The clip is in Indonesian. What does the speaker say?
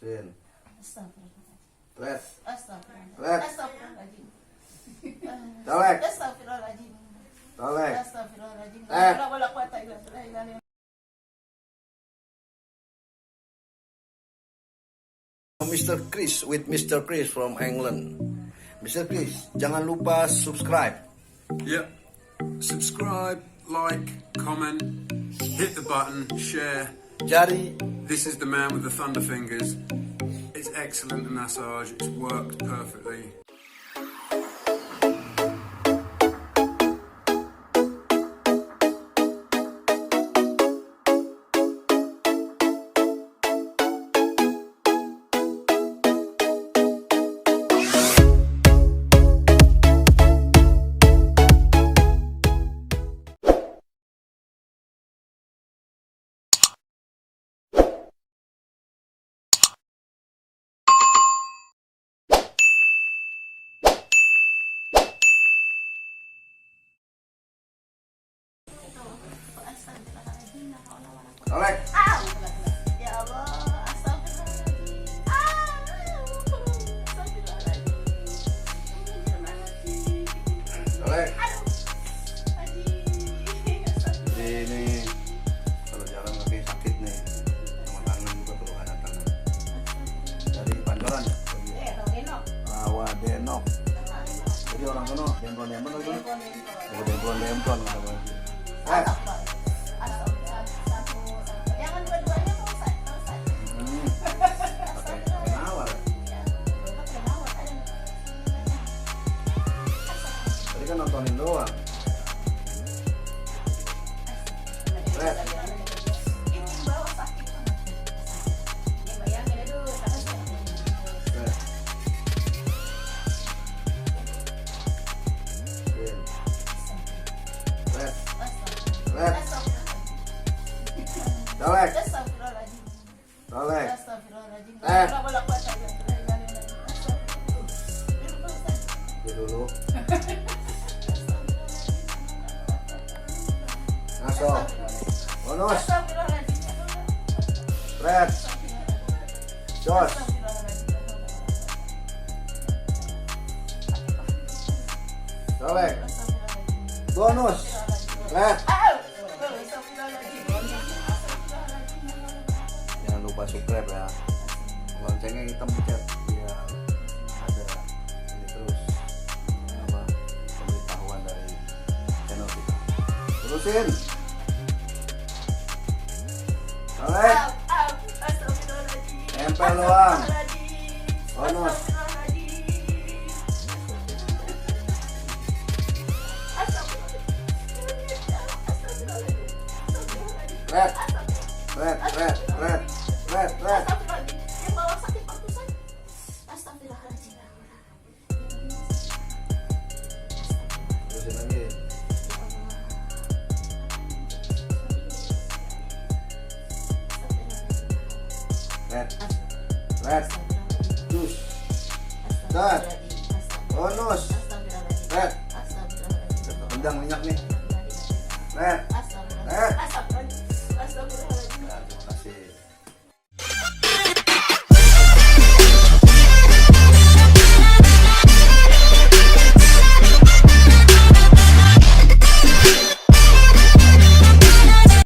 Sin. Astagfirullahaladzim. Red. Astagfirullahaladzim. Red. Astagfirullahaladzim. Tolek. Astagfirullahaladzim. Tolek. Astagfirullahaladzim. Eh. La wala quwata illa billah. Mr. Chris with Mr. Chris from England. Mr. Chris, jangan lupa subscribe. Yep. Subscribe, like, comment, hit the button, share. Jari. This is the man with the thunder fingers. It's excellent massage. It's worked perfectly. Astagfirullahaladzim. Tolek. Ya Allah, astagfirullahaladzim. Astagfirullahaladzim. Tolek. Aduh. Jadi ini kalau jalan kaki sakit nih, sama tangan juga perlu ada tangan. Dari Pancoran ya? Rawadenok. Jadi orang sono dempron-dempron lagi. Dempron-dempron kata Bang. Jangan dua-duanya Pak Ustaz. Pakai penawar. Tadi kan nontonin doang. Red. Red. Red. Red. Tolek. Tolek. Dia dulu. Ngaso. Bonus. Red. Jos. Tolek. Bonus. Red. Jangan lupa subscribe ya. Loncengnya hitam pencet biar ada ini terus apa pemberitahuan dari channel kita. Terusin. Tolek. Nempel doang. Bonus. Red. Red. Red. Red. Red. Red. Yang bawah sakit Pak Ustaz. Astagfirullahaladzim. Terusin lagi. Red. Red. Jus. Red. Bonus. Red. Tendang minyak nih. Red. Red.